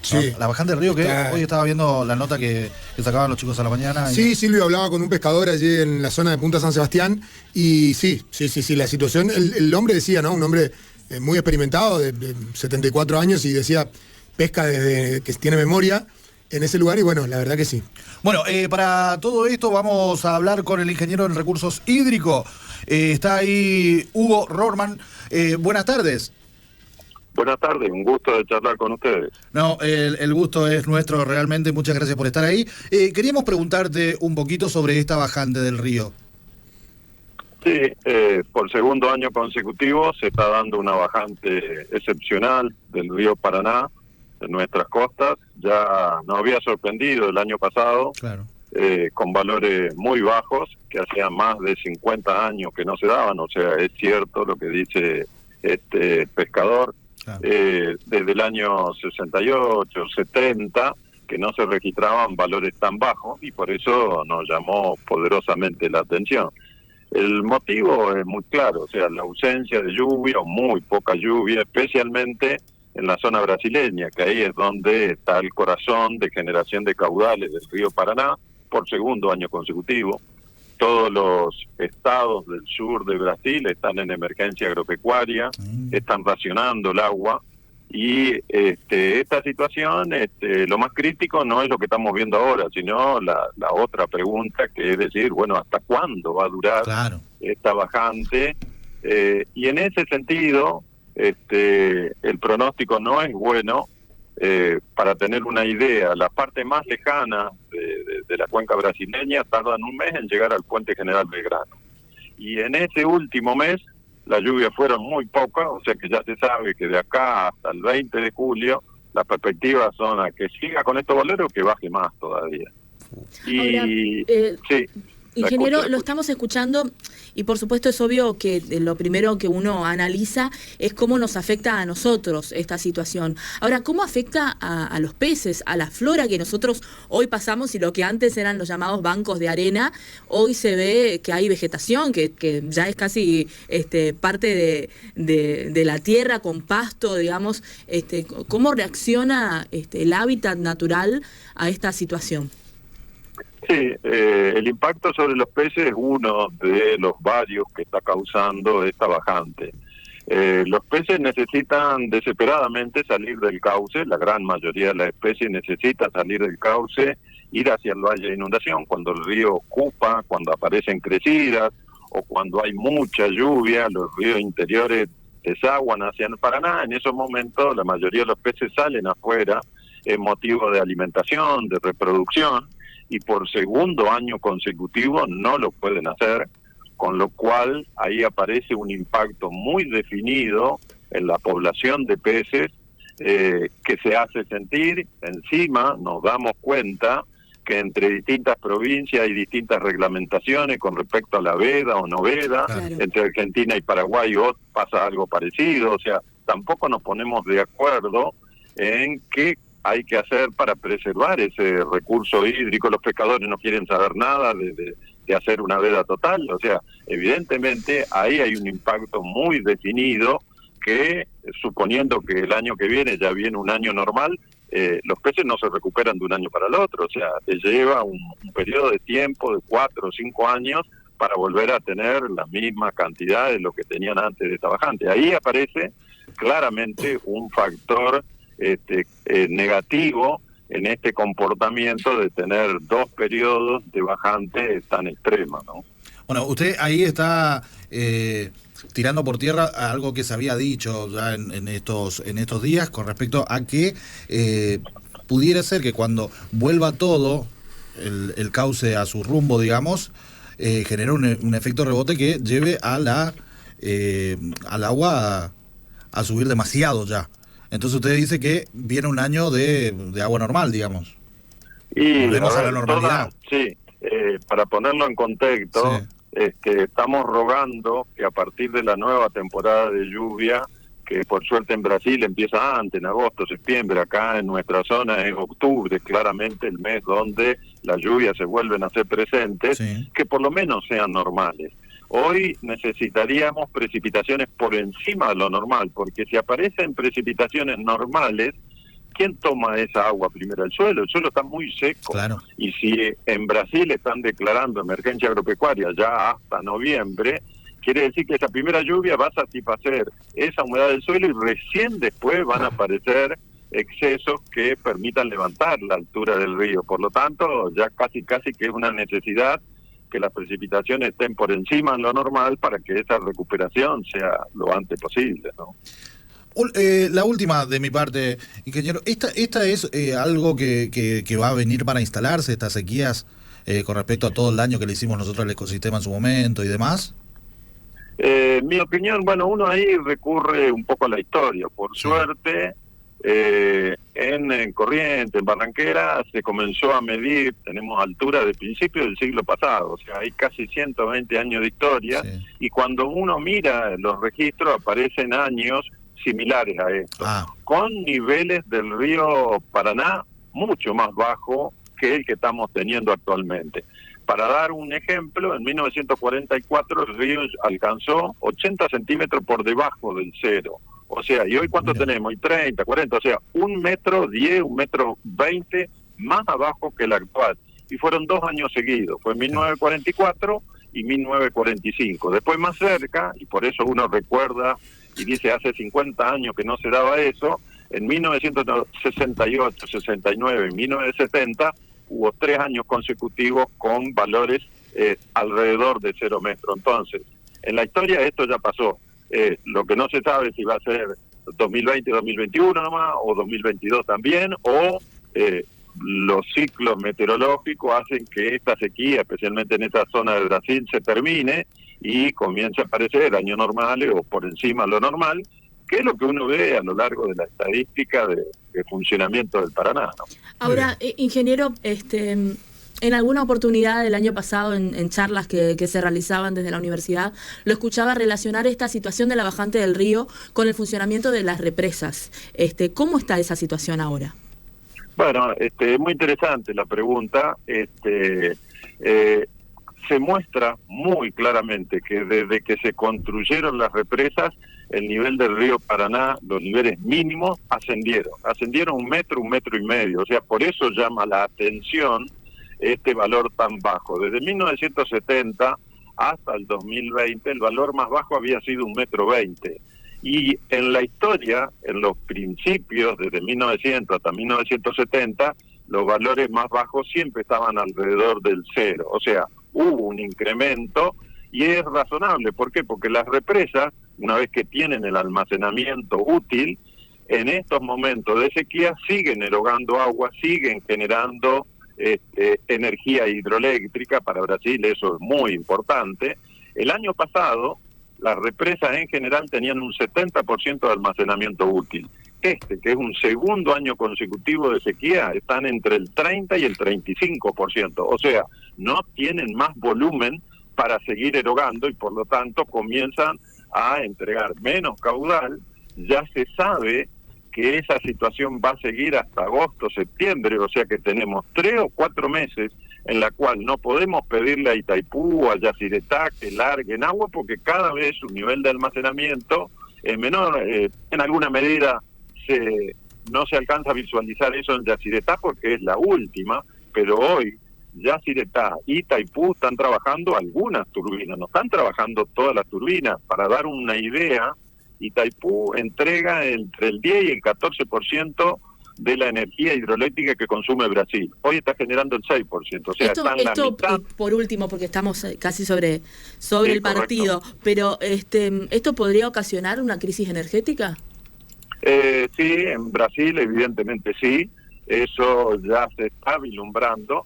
Sí. La bajante del río, que hoy estaba viendo la nota que sacaban los chicos a la mañana. Sí, Silvio hablaba con un pescador allí en la zona de Punta San Sebastián y sí, la situación, el hombre decía, ¿no? Un hombre muy experimentado, de 74 años, y decía, pesca desde que tiene memoria en ese lugar, y bueno, la verdad que sí. Bueno, para todo esto vamos a hablar con el ingeniero en recursos hídricos. Está ahí Hugo Rorman. Buenas tardes. Buenas tardes, un gusto de charlar con ustedes. No, el gusto es nuestro realmente, muchas gracias por estar ahí. Queríamos preguntarte un poquito sobre esta bajante del río. Sí, por segundo año consecutivo se está dando una bajante excepcional del río Paraná, en nuestras costas. Ya nos había sorprendido el año pasado, claro, con valores muy bajos, que hacían más de 50 años que no se daban. O sea, es cierto lo que dice este pescador. Claro. Desde el año 68, 70, que no se registraban valores tan bajos, y por eso nos llamó poderosamente la atención. El motivo es muy claro, o sea, la ausencia de lluvia o muy poca lluvia, especialmente en la zona brasileña, que ahí es donde está el corazón de generación de caudales del río Paraná por segundo año consecutivo. Todos los estados del sur de Brasil están en emergencia agropecuaria, están racionando el agua, y esta situación, lo más crítico no es lo que estamos viendo ahora, sino la otra pregunta, que es decir, bueno, ¿hasta cuándo va a durar esta bajante? Y en ese sentido, el pronóstico no es bueno. Para tener una idea, la parte más lejana de la cuenca brasileña tardan un mes en llegar al puente General Belgrano. Y en ese último mes las lluvias fueron muy pocas, o sea que ya se sabe que de acá hasta el 20 de julio las perspectivas son a que siga con estos valores o que baje más todavía. Y ahora, sí. Ingeniero, lo estamos escuchando y por supuesto es obvio que lo primero que uno analiza es cómo nos afecta a nosotros esta situación. Ahora, ¿cómo afecta a los peces, a la flora que nosotros hoy pasamos, y lo que antes eran los llamados bancos de arena? Hoy se ve que hay vegetación, que ya es casi parte de la tierra con pasto, digamos. ¿Cómo reacciona el hábitat natural a esta situación? Sí, el impacto sobre los peces es uno de los varios que está causando esta bajante. Los peces necesitan desesperadamente salir del cauce, la gran mayoría de las especies necesita salir del cauce, ir hacia el valle de inundación, cuando el río ocupa, cuando aparecen crecidas o cuando hay mucha lluvia, los ríos interiores desaguan hacia el Paraná. En esos momentos la mayoría de los peces salen afuera, es motivo de alimentación, de reproducción, y por segundo año consecutivo no lo pueden hacer, con lo cual ahí aparece un impacto muy definido en la población de peces, que se hace sentir. Encima nos damos cuenta que entre distintas provincias hay distintas reglamentaciones con respecto a la veda o no veda, entre Argentina y Paraguay pasa algo parecido, o sea, tampoco nos ponemos de acuerdo en qué hay que hacer para preservar ese recurso hídrico. Los pescadores no quieren saber nada de hacer una veda total, o sea, evidentemente ahí hay un impacto muy definido que, suponiendo que el año que viene ya viene un año normal, los peces no se recuperan de un año para el otro, o sea, te lleva un periodo de tiempo de 4 o 5 años para volver a tener la misma cantidad de lo que tenían antes de esta bajante. Ahí aparece claramente un factor negativo en este comportamiento de tener 2 periodos de bajante tan extrema, ¿no? Bueno, usted ahí está tirando por tierra algo que se había dicho ya en estos días con respecto a que pudiera ser que cuando vuelva todo el cauce a su rumbo, digamos, genere un efecto rebote que lleve al agua a subir demasiado ya. Entonces usted dice que viene un año de agua normal, digamos. Y volvemos a la normalidad. Para ponerlo en contexto, sí. Estamos rogando que a partir de la nueva temporada de lluvia, que por suerte en Brasil empieza antes, en agosto, septiembre, acá en nuestra zona es octubre, claramente el mes donde las lluvias se vuelven a hacer presentes, sí, que por lo menos sean normales. Hoy necesitaríamos precipitaciones por encima de lo normal, porque si aparecen precipitaciones normales, ¿quién toma esa agua primero? El suelo está muy seco. Claro. Y si en Brasil están declarando emergencia agropecuaria ya hasta noviembre, quiere decir que esa primera lluvia va a satisfacer esa humedad del suelo y recién después van a aparecer excesos que permitan levantar la altura del río. Por lo tanto, ya casi que es una necesidad que las precipitaciones estén por encima de lo normal para que esa recuperación sea lo antes posible, ¿no? La última de mi parte, ingeniero, ¿esta es algo que va a venir para instalarse, estas sequías, con respecto a todo el daño que le hicimos nosotros al ecosistema en su momento y demás? Mi opinión, bueno, uno ahí recurre un poco a la historia. Por suerte, en Corrientes, en Barranquera, se comenzó a medir, tenemos altura de principios del siglo pasado, o sea, hay casi 120 años de historia, y cuando uno mira los registros aparecen años similares a esto, con niveles del río Paraná mucho más bajos que el que estamos teniendo actualmente. Para dar un ejemplo, en 1944 el río alcanzó 80 centímetros por debajo del cero. O sea, ¿y hoy cuánto tenemos? Y 30, 40, o sea, 1,10 metros, 1,20 metros más abajo que el actual. Y fueron 2 años seguidos, fue 1944 y 1945. Después más cerca, y por eso uno recuerda y dice hace 50 años que no se daba eso, en 1968, 69 y 1970 hubo 3 años consecutivos con valores alrededor de 0 metros. Entonces, en la historia esto ya pasó. Lo que no se sabe si va a ser 2020-2021 nomás, o 2022 también, o los ciclos meteorológicos hacen que esta sequía, especialmente en esta zona de Brasil, se termine y comience a aparecer años normales o por encima de lo normal, que es lo que uno ve a lo largo de la estadística de funcionamiento del Paraná, ¿no? Ahora, ingeniero, en alguna oportunidad del año pasado, en charlas que se realizaban desde la universidad, lo escuchaba relacionar esta situación de la bajante del río con el funcionamiento de las represas. ¿Cómo está esa situación ahora? Bueno, es muy interesante la pregunta. Se muestra muy claramente que desde que se construyeron las represas, el nivel del río Paraná, los niveles mínimos ascendieron 1 metro, 1,5 metros. O sea, por eso llama la atención este valor tan bajo. Desde 1970 hasta el 2020, el valor más bajo había sido 1,20 metros. Y en la historia, en los principios, desde 1900 hasta 1970, los valores más bajos siempre estaban alrededor del 0. O sea, hubo un incremento y es razonable. ¿Por qué? Porque las represas, una vez que tienen el almacenamiento útil, en estos momentos de sequía siguen erogando agua, siguen generando energía hidroeléctrica. Para Brasil eso es muy importante. El año pasado las represas en general tenían un 70% de almacenamiento útil. Que es un segundo año consecutivo de sequía, están entre el 30 y el 35%. O sea, no tienen más volumen para seguir erogando y por lo tanto comienzan a entregar menos caudal. Ya se sabe que esa situación va a seguir hasta agosto, septiembre, o sea que tenemos 3 o 4 meses en la cual no podemos pedirle a Itaipú o a Yacyretá que larguen agua porque cada vez su nivel de almacenamiento es menor. En alguna medida no se alcanza a visualizar eso en Yacyretá porque es la última, pero hoy Yacyretá y Itaipú están trabajando algunas turbinas, no están trabajando todas las turbinas. Para dar una idea, Itaipú entrega entre el 10 y el 14% de la energía hidroeléctrica que consume Brasil. Hoy está generando el 6%, o sea, está en la mitad. Por último, porque estamos casi sobre el partido, correcto. Pero ¿esto podría ocasionar una crisis energética? Sí, en Brasil evidentemente sí, eso ya se está vislumbrando.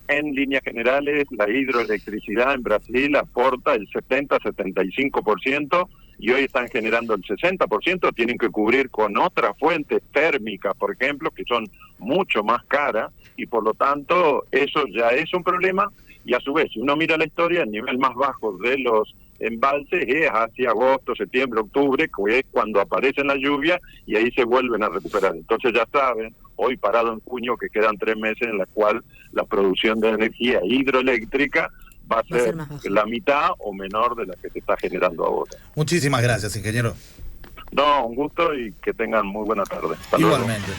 En líneas generales, la hidroelectricidad en Brasil aporta el 70-75% y hoy están generando el 60%, tienen que cubrir con otras fuentes térmicas, por ejemplo, que son mucho más caras y por lo tanto eso ya es un problema. Y a su vez, si uno mira la historia, el nivel más bajo de los embalses es hacia agosto, septiembre, octubre, que es cuando aparecen las lluvias y ahí se vuelven a recuperar. Entonces ya saben, hoy parado en junio, que quedan 3 meses en la cual la producción de energía hidroeléctrica va a ser la mitad o menor de la que se está generando ahora. Muchísimas gracias, ingeniero. No, un gusto y que tengan muy buena tarde. Hasta luego. Igualmente.